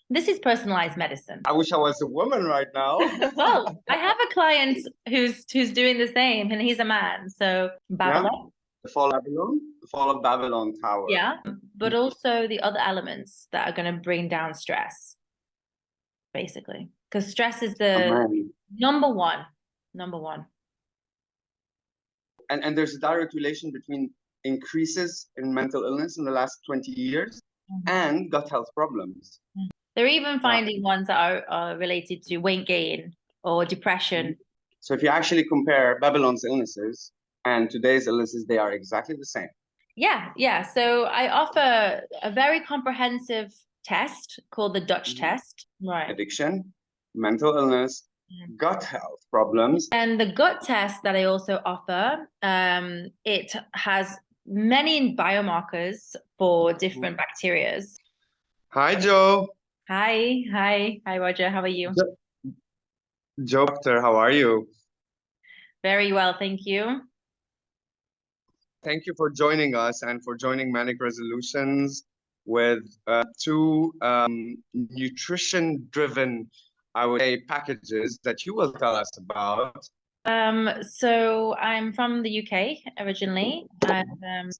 This is personalized medicine. I wish I was a woman right now. Well, I have a client who's doing the same, and he's a man. So Yeah, Babylon, the fall of Babylon Tower. yeah, but also the other elements that are going to bring down stress, basically, because stress is the Amen. number one, number one. And there's a direct relation between increases in mental illness in the last 20 years and gut health problems. They're even Yeah. finding ones that are related to weight gain or depression. So if you actually compare Babylon's illnesses and today's illnesses, they are exactly the same. Yeah. So I offer a very comprehensive test called the Dutch test. Right. Addiction, mental illness, gut health problems. And the gut test that I also offer, it has many biomarkers for different bacterias. Hi, Joe. Hi, Roger. How are you? Joe, Proctor, how are you? Very well, thank you. Thank you for joining us and for joining Manic Resolutions with two nutrition-driven, I would say, packages that you will tell us about. So I'm from the UK originally, and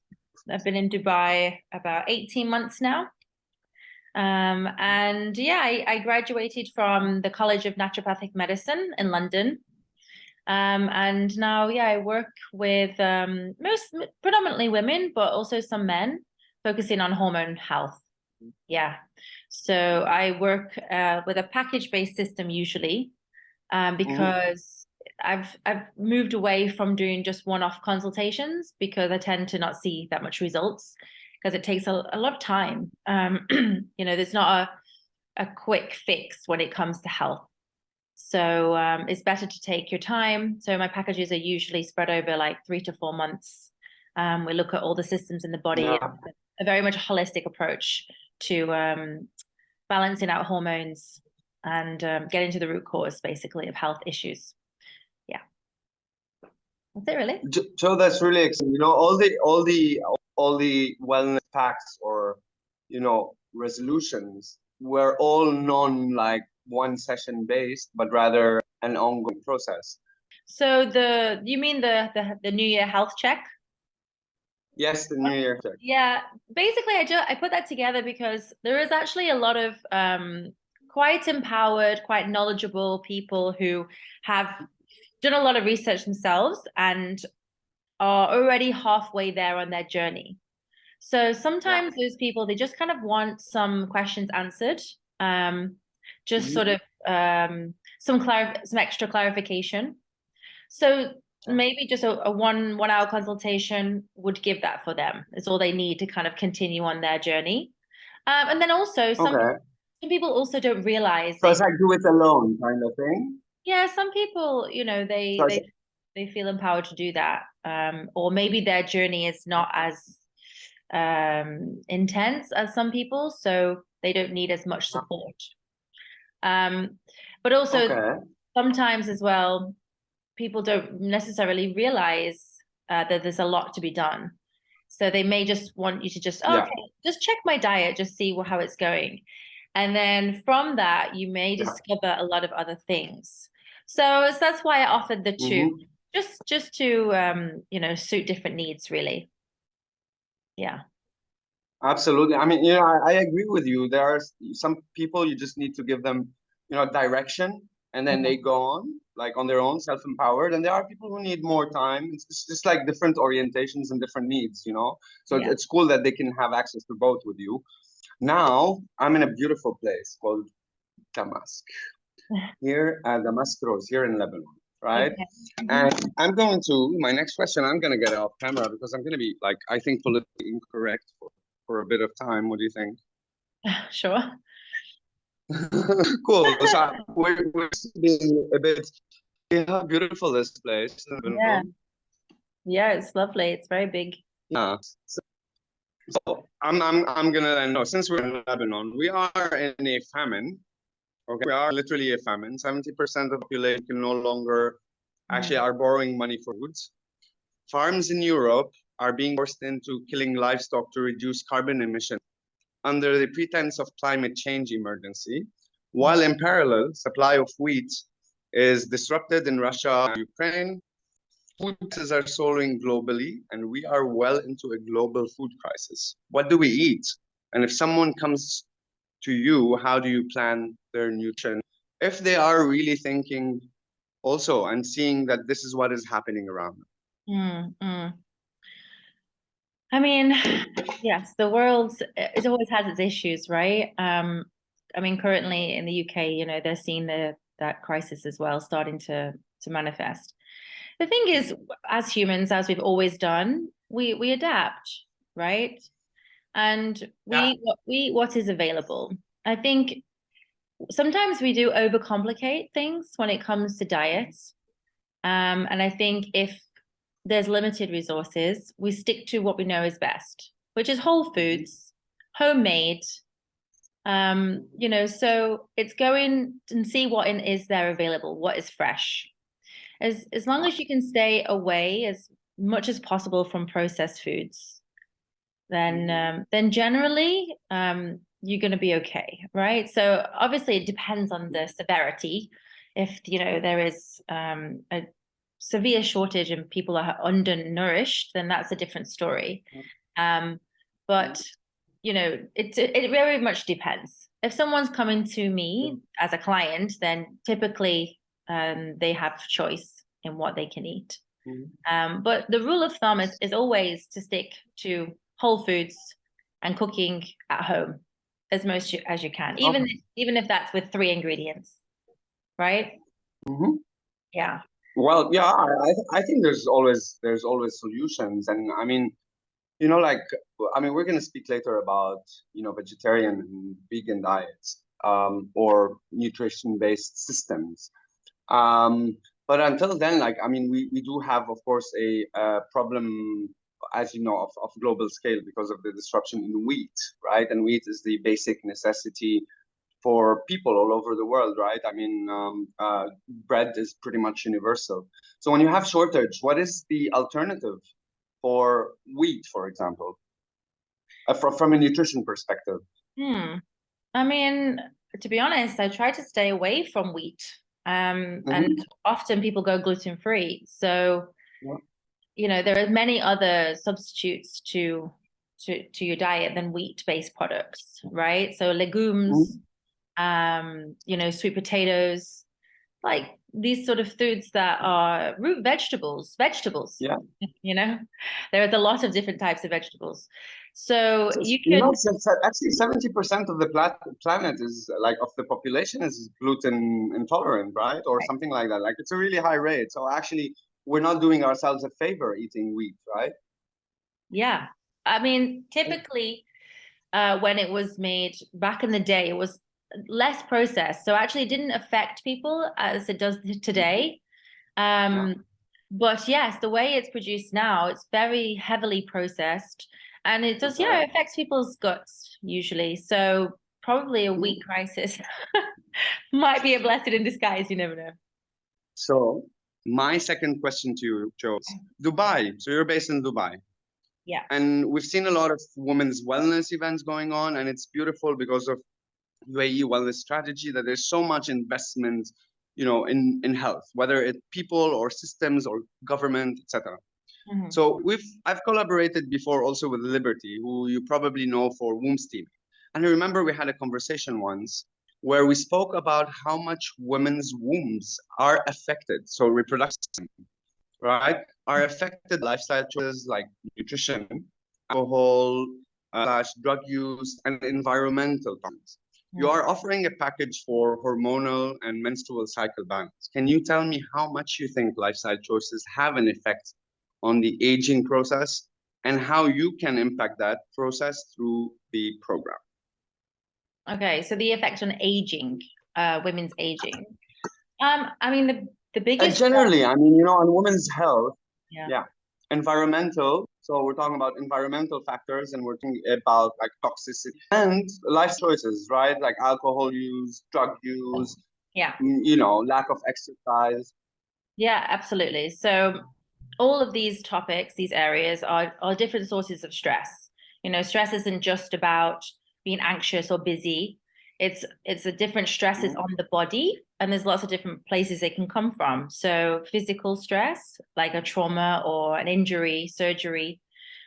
I've been in Dubai about 18 months now. And yeah, I graduated from the College of Naturopathic Medicine in London. And now, yeah, I work with predominantly women, but also some men, focusing on hormone health. Yeah. So I work with a package-based system usually, because I've moved away from doing just one-off consultations because I tend to not see that much results because it takes a lot of time. There's not a quick fix when it comes to health. So it's better to take your time. So my packages are usually spread over like 3 to 4 months. We look at all the systems in the body, a very much holistic approach to balancing out hormones and getting to the root cause, basically, of health issues. Yeah, that's it, really. Joe, that's really exciting. All the wellness packs or resolutions were all non like one session based, but rather an ongoing process. So you mean the New Year health check? Yes, the New Year check. Yeah, basically, I put that together because there is actually a lot of quite empowered, quite knowledgeable people who have done a lot of research themselves and are already halfway there on their journey. So sometimes those people, they just kind of want some questions answered, just sort of some extra clarification. So maybe just a 1 hour consultation would give that for them. It's all they need to kind of continue on their journey. And then also some people also don't realize. So it's like do it alone kind of thing. Yeah, some people, they feel empowered to do that. Or maybe their journey is not as intense as some people, so they don't need as much support. But also sometimes as well, people don't necessarily realize that there's a lot to be done. So they may just want you to just just check my diet, just see how it's going. And then from that, you may discover a lot of other things. So that's why I offered the two, just to suit different needs, really. Yeah. Absolutely. I mean, I agree with you. There are some people you just need to give them, direction, and then they go on like on their own, self-empowered. And there are people who need more time. It's just like different orientations and different needs, So it's cool that they can have access to both with you. Now I'm in a beautiful place called Damask, here at Damascus, here in Lebanon, right? And my next question, I'm going to get off camera because I'm going to be like, I think politically incorrect for a bit of time. What do you think? Sure. Cool. So we're being a bit, how beautiful this place. Yeah, it's lovely. It's very big. Yeah. So I'm gonna know, since we're in Lebanon, we are in a famine. Okay, we are literally a famine. 70% of the population can no longer actually are borrowing money for foods. Farms in Europe are being forced into killing livestock to reduce carbon emissions. under the pretense of climate change emergency, while in parallel, supply of wheat is disrupted in Russia and Ukraine. Food prices are soaring globally, and we are well into a global food crisis. What do we eat? And if someone comes to you, how do you plan their nutrition? If they are really thinking also and seeing that this is what is happening around them. I mean, yes, the world, it always has its issues, right? I mean, currently in the UK, you know, they're seeing that crisis as well starting to manifest. The thing is, as humans, as we've always done, we adapt, right? And we eat what is available. I think sometimes we do overcomplicate things when it comes to diets. And I think if there's limited resources, we stick to what we know is best, which is whole foods, homemade. You know, so it's going and see what is there available, what is fresh. As long as you can stay away as much as possible from processed foods, then generally you're going to be okay, right? So obviously it depends on the severity. If you know there is a severe shortage and people are undernourished, then that's a different story. But you know, it very much depends. If someone's coming to me as a client, then typically they have choice in what they can eat. But the rule of thumb is always to stick to whole foods and cooking at home as most as you can, even if that's with 3 ingredients, right? Yeah. Well, yeah, I think there's always solutions, and I mean, you know, like, I mean, we're going to speak later about, you know, vegetarian and vegan diets, or nutrition-based systems. But until then, like, I mean, we do have, of course, a problem, as you know, of global scale because of the disruption in wheat, right? And wheat is the basic necessity for people all over the world, right? I mean, bread is pretty much universal. So when you have shortage, what is the alternative for wheat, for example, from a nutrition perspective? I mean, to be honest, I try to stay away from wheat. And often people go gluten-free. So, you know, there are many other substitutes to your diet than wheat-based products, right? So legumes, you know, sweet potatoes, like these sort of foods that are root vegetables. Yeah. You know, there is a lot of different types of vegetables. So you You know, can actually 70% of the planet is like of the population is gluten intolerant, right? Or something like that. Like it's a really high rate. So actually, we're not doing ourselves a favor eating wheat, right? Yeah. I mean, typically, when it was made back in the day, it was less processed. So actually it didn't affect people as it does today. But yes, the way it's produced now, it's very heavily processed. And it does, yeah, it affects people's guts usually. So probably a wheat crisis might be a blessing in disguise. You never know. So my second question to you, Joe, Dubai. So you're based in Dubai. Yeah. And we've seen a lot of women's wellness events going on, and it's beautiful because of UAE wellness strategy that there's so much investment, you know, in health, whether it's people or systems or government, etc. So I've collaborated before also with Liberty, who you probably know for womb steam. And I remember we had a conversation once where we spoke about how much women's wombs are affected, so reproduction, right, are affected lifestyle choices like nutrition, alcohol, slash drug use, and environmental factors. You are offering a package for hormonal and menstrual cycle balance. Can you tell me how much you think lifestyle choices have an effect on the aging process and how you can impact that process through the program? Okay, so the effect on aging, women's aging. I mean, the biggest generally, I mean, you know, on women's health, yeah. Environmental. So we're talking about environmental factors, and we're talking about like toxicity and life choices, right? Like alcohol use, drug use, you know, lack of exercise. Yeah, absolutely. So all of these topics, these areas are different sources of stress. You know, stress isn't just about being anxious or busy. It's a different stresses on the body, and there's lots of different places they can come from. So physical stress, like a trauma or an injury, surgery.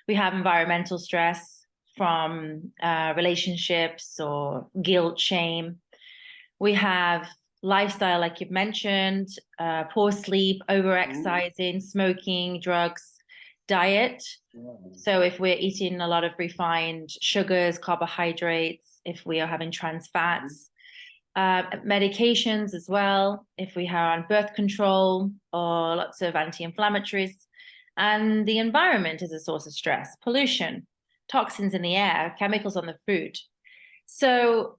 We have environmental stress from relationships or guilt, shame. We have lifestyle, like you've mentioned, poor sleep, overexercising, smoking, drugs, diet. So if we're eating a lot of refined sugars, carbohydrates, if we are having trans fats, medications as well, if we are on birth control or lots of anti-inflammatories, and the environment is a source of stress, pollution, toxins in the air, chemicals on the food. So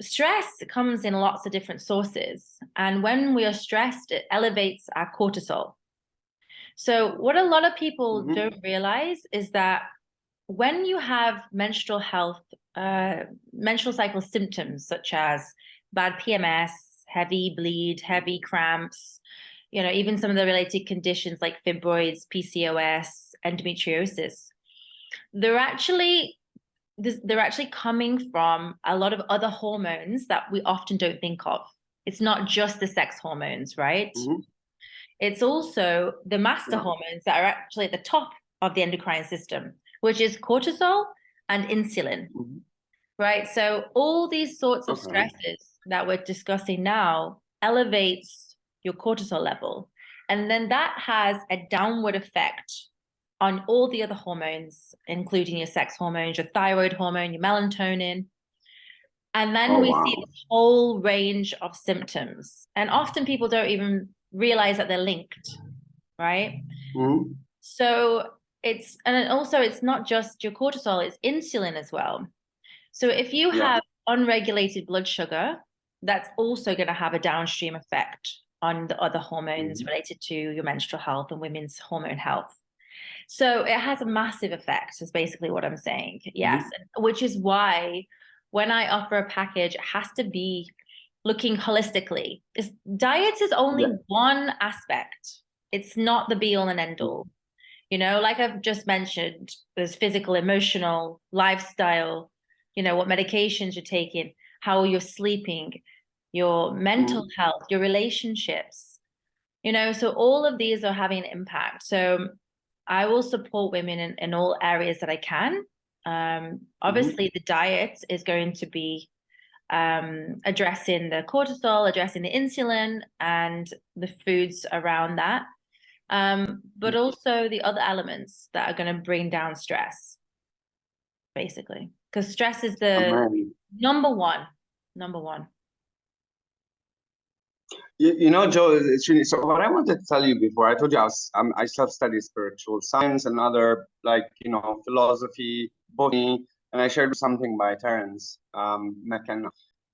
stress comes in lots of different sources. And when we are stressed, it elevates our cortisol. So what a lot of people don't realize is that when you have menstrual health, menstrual cycle symptoms, such as bad PMS, heavy bleed, heavy cramps, you know, even some of the related conditions like fibroids, PCOS, endometriosis, they're actually coming from a lot of other hormones that we often don't think of. It's not just the sex hormones, right? It's also the master hormones that are actually at the top of the endocrine system, which is cortisol and insulin, right? So all these sorts of stresses that we're discussing now elevates your cortisol level. And then that has a downward effect on all the other hormones, including your sex hormones, your thyroid hormone, your melatonin. And then we see this whole range of symptoms. And often people don't even realize that they're linked, right? So and also it's not just your cortisol, it's insulin as well. So if you have unregulated blood sugar, that's also going to have a downstream effect on the other hormones related to your menstrual health and women's hormone health. So it has a massive effect, is basically what I'm saying. Yes. Which is why when I offer a package, it has to be looking holistically. Diet is only one aspect. It's not the be all and end all. You know, like I've just mentioned, there's physical, emotional, lifestyle, you know, what medications you're taking, how you're sleeping, your mental health, your relationships, you know, so all of these are having an impact. So I will support women in all areas that I can. Obviously, the diet is going to be addressing the cortisol, addressing the insulin, and the foods around that. But also the other elements that are going to bring down stress, basically, because stress is the number one. You know, Joe, it's really, so what I wanted to tell you before, I told you I self-study spiritual science and other, like, you know, philosophy, botany, and I shared something by Terence McKenna.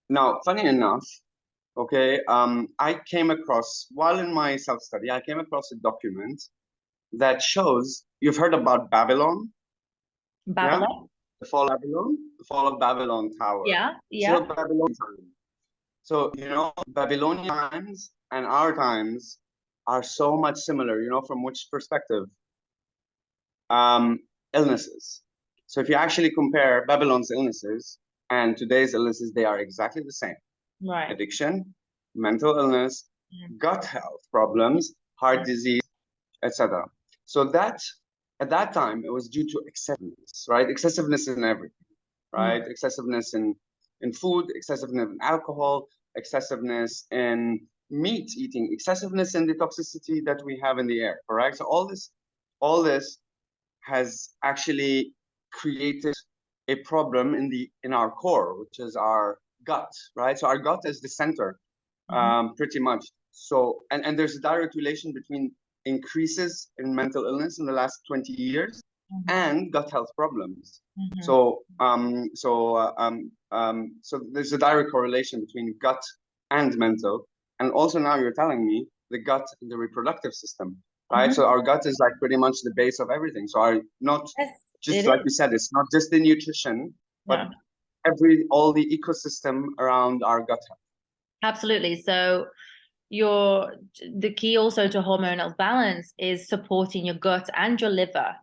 Now, funny enough, okay, I came across, while in my self-study, I came across a document that shows, you've heard about Babylon? Babylon? Yeah? The fall of Babylon Tower. Yeah. So Babylon time. So, you know, Babylonian times and our times are so much similar, you know, from which perspective? Illnesses. So if you actually compare Babylon's illnesses and today's illnesses, they are exactly the same. Right. Addiction, mental illness, gut health problems, heart disease, etc. So that at that time it was due to excessiveness, right? Excessiveness in everything, right? Excessiveness in food, excessiveness in alcohol, excessiveness in meat eating, excessiveness in the toxicity that we have in the air, correct? So all this has actually created a problem in our core, which is our gut, right? So our gut is the center, pretty much. So and there's a direct relation between increases in mental illness in the last 20 years and gut health problems. So there's a direct correlation between gut and mental, and also now you're telling me the gut and the reproductive system, right? So our gut is like pretty much the base of everything. So just like we said, it's not just the nutrition, but all the ecosystem around our gut health. Absolutely. So the key also to hormonal balance is supporting your gut and your liver,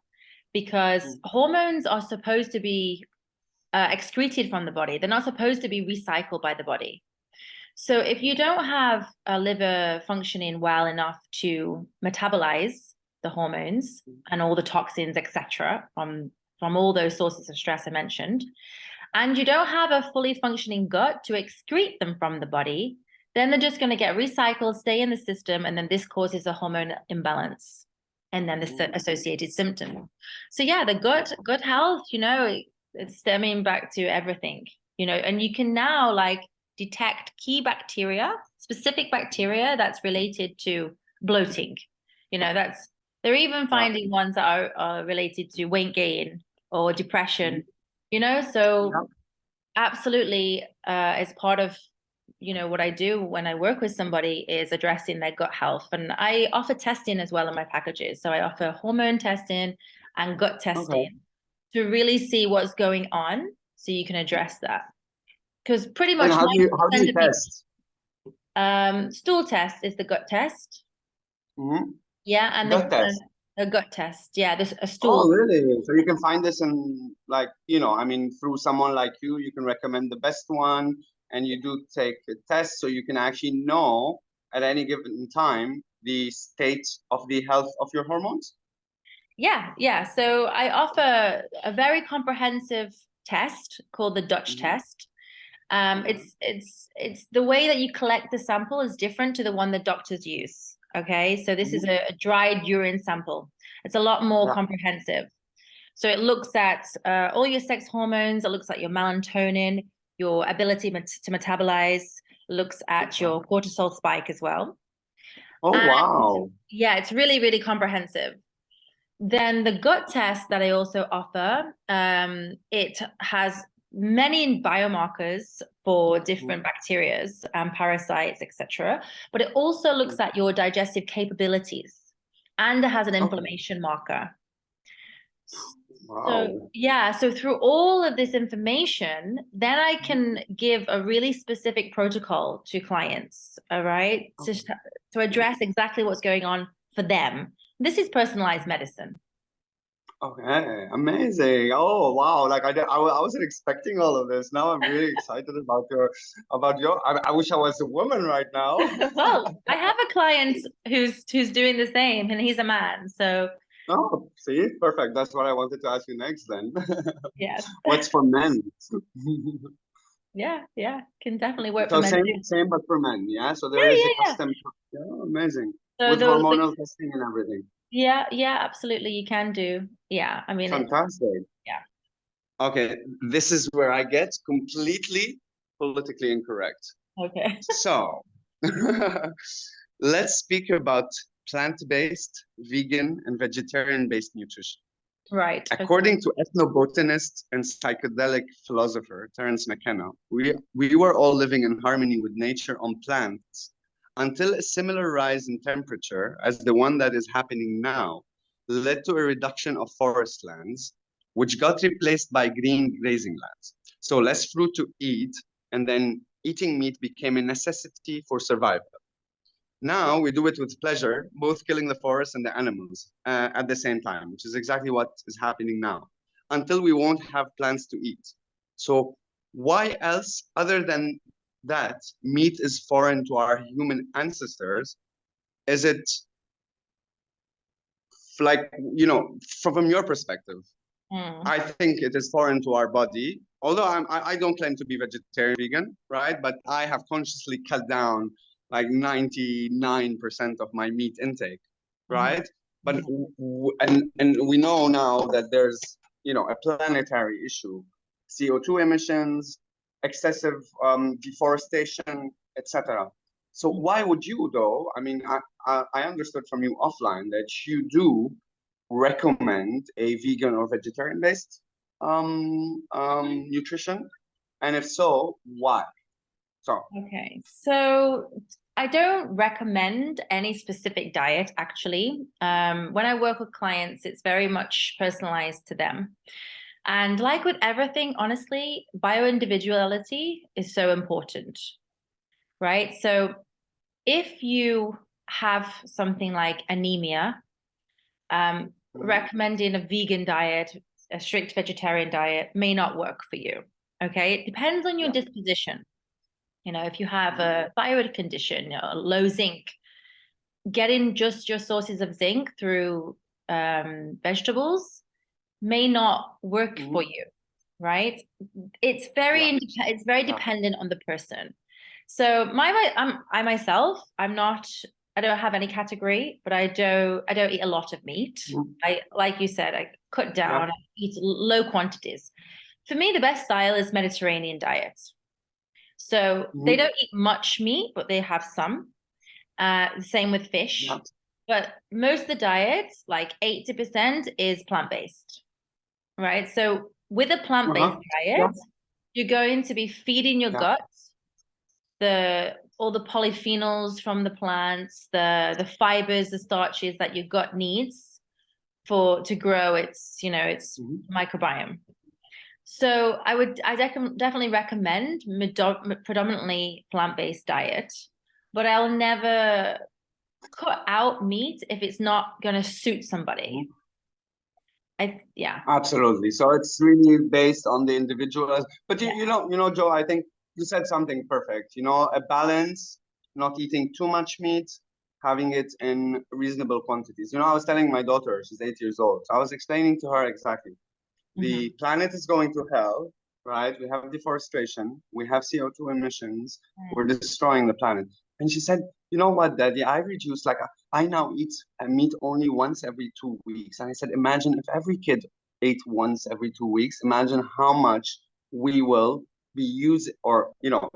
because hormones are supposed to be excreted from the body. They're not supposed to be recycled by the body. So if you don't have a liver functioning well enough to metabolize the hormones and all the toxins, etc., from all those sources of stress I mentioned, and you don't have a fully functioning gut to excrete them from the body, then they're just going to get recycled, stay in the system, and then this causes a hormone imbalance and then the associated symptom. So yeah, the gut health, it's stemming back to everything, and you can now like detect key bacteria, specific bacteria that's related to bloating. They're even finding ones that are related to weight gain or depression, so absolutely, as part of what I do when I work with somebody is addressing their gut health. And I offer testing as well in my packages. So I offer hormone testing and gut testing to really see what's going on so you can address that. Because pretty much And how do you test? Stool test is the gut test. Yeah, and gut test. A gut test. Yeah, there's a Oh, stool. really? So you can find this in like, through someone like you can recommend the best one, and you do take a test so you can actually know at any given time the state of the health of your hormones? Yeah. So I offer a very comprehensive test called the Dutch test. It's the way that you collect the sample is different to the one the doctors use. Okay, so this is a dried urine sample. It's a lot more comprehensive. So it looks at all your sex hormones. It looks at your melatonin, your ability to metabolize. Looks at your cortisol spike as well. Oh, wow. Yeah, it's really, really comprehensive. Then the gut test that I also offer, it has many biomarkers for different bacteria and parasites, etc. But it also looks at your digestive capabilities, and it has an inflammation marker. Wow. So through all of this information, then I can give a really specific protocol to clients, all right, to address exactly what's going on for them. This is personalized medicine. Okay, amazing. Oh, wow. Like I wasn't expecting all of this. Now I'm really excited about your I wish I was a woman right now. Well, I have a client who's doing the same, and he's a man. So oh, see, perfect. That's what I wanted to ask you next then. yes. What's for men? Yeah, can definitely work So for men too. same but for men, yeah? So there is a custom, amazing. So With hormonal testing and everything. Yeah, absolutely. You can do. Yeah, I mean, fantastic. Yeah. Okay, this is where I get completely politically incorrect. Okay. So let's speak about plant-based, vegan, and vegetarian-based nutrition. Right. According to ethnobotanist and psychedelic philosopher Terence McKenna, we were all living in harmony with nature on plants until a similar rise in temperature as the one that is happening now led to a reduction of forest lands, which got replaced by green grazing lands. So less fruit to eat, and then eating meat became a necessity for survival. Now we do it with pleasure, both killing the forest and the animals at the same time, which is exactly what is happening now, until we won't have plants to eat. So why else, other than that, meat is foreign to our human ancestors? Is it like, from your perspective? I think it is foreign to our body, although I don't claim to be vegetarian, vegan, right? But I have consciously cut down like 99% of my meat intake, right? But and we know now that there's a planetary issue, CO2 emissions, excessive deforestation, etc. So why would you though? I mean, I understood from you offline that you do recommend a vegan or vegetarian based nutrition, and if so, why? Okay, so I don't recommend any specific diet actually. When I work with clients, it's very much personalized to them. And like with everything, honestly, bioindividuality is so important, right? So if you have something like anemia, recommending a vegan diet, a strict vegetarian diet may not work for you. Okay, it depends on your disposition. You know, if you have a thyroid condition, low zinc, getting just your sources of zinc through vegetables may not work for you, right? It's very dependent on the person. So I myself, I don't have any category, but I don't eat a lot of meat. Like you said, I cut down, I eat low quantities. For me, the best style is Mediterranean diet. So they don't eat much meat, but they have some. Same with fish. But most of the diets, like 80%, is plant-based, right? So with a plant-based diet, you're going to be feeding your gut all the polyphenols from the plants, the fibers, the starches that your gut needs to grow its microbiome. So I definitely recommend predominantly plant-based diet, but I'll never cut out meat if it's not going to suit somebody. Absolutely. So it's really based on the individual. But you know, Joe, I think you said something perfect. You know, a balance, not eating too much meat, having it in reasonable quantities. You know, I was telling my daughter, she's 8 years old. So I was explaining to her exactly. The planet is going to hell, right? We have deforestation, we have CO2 emissions, we're destroying the planet. And she said, you know what, Daddy, I reduced, like, I now eat meat only once every 2 weeks. And I said, imagine if every kid ate once every 2 weeks, imagine how much we will be using, or, you know,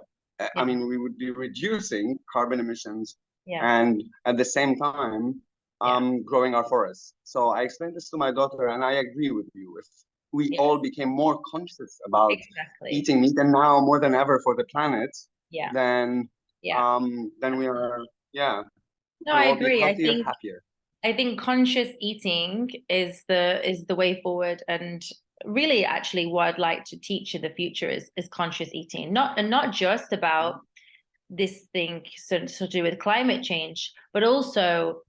I mean, we would be reducing carbon emissions and at the same time, growing our forests. So I explained this to my daughter, and I agree with you. If we all became more conscious about eating meat, and now more than ever for the planet, then we are, no, I agree. Healthier, happier. I think conscious eating is the way forward, and really actually what I'd like to teach in the future is conscious eating, not just about this thing to do with climate change, but also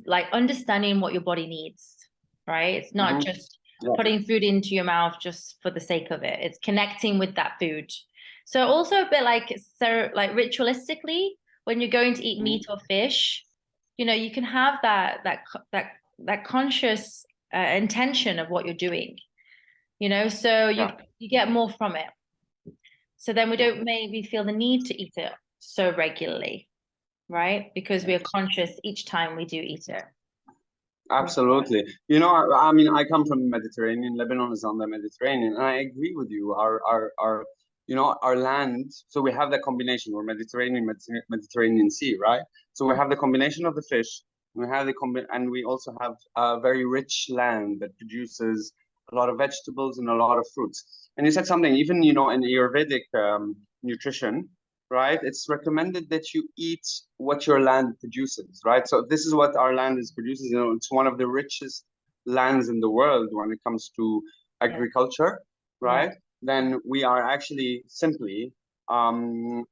like understanding what your body needs, right? It's not just putting food into your mouth just for the sake of it. It's connecting with that food. So also a bit like ritualistically, when you're going to eat meat or fish, you know, you can have that conscious intention of what you're doing, you know, so you get more from it. So then we don't maybe feel the need to eat it so regularly, right? Because we are conscious each time we do eat it. Absolutely. You know, I mean, I come from the Mediterranean. Lebanon is on the Mediterranean, and I agree with you. Our you know, our land. So we have the combination. We're Mediterranean Sea, right? So we have the combination of the fish. We have and we also have a very rich land that produces a lot of vegetables and a lot of fruits. And you said something, even, you know, in Ayurvedic nutrition, right? It's recommended that you eat what your land produces, right? So this is what our land is producing. You know, it's one of the richest lands in the world when it comes to agriculture, right? Then we are actually simply having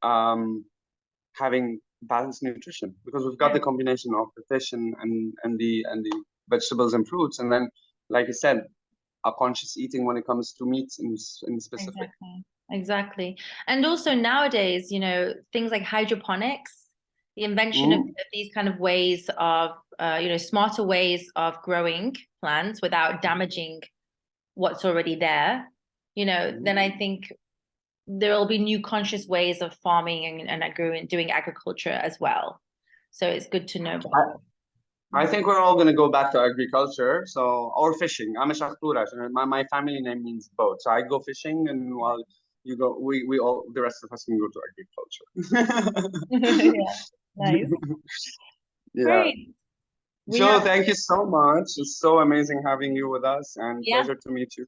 balanced nutrition, because we've got the combination of the fish and the vegetables and fruits, and then, like you said, a conscious eating when it comes to meats in specific. Exactly. And also nowadays, you know, things like hydroponics, the invention of these kind of ways of, you know, smarter ways of growing plants without damaging what's already there, you know, then I think there will be new conscious ways of farming and doing agriculture as well. So it's good to know. I think we're all going to go back to agriculture, or fishing. I'm a shahtura. My family name means boat. So I go fishing, and while you go, we all, the rest of us can go to agriculture. Nice. Great. Joe, thank you so much. It's so amazing having you with us, and pleasure to meet you.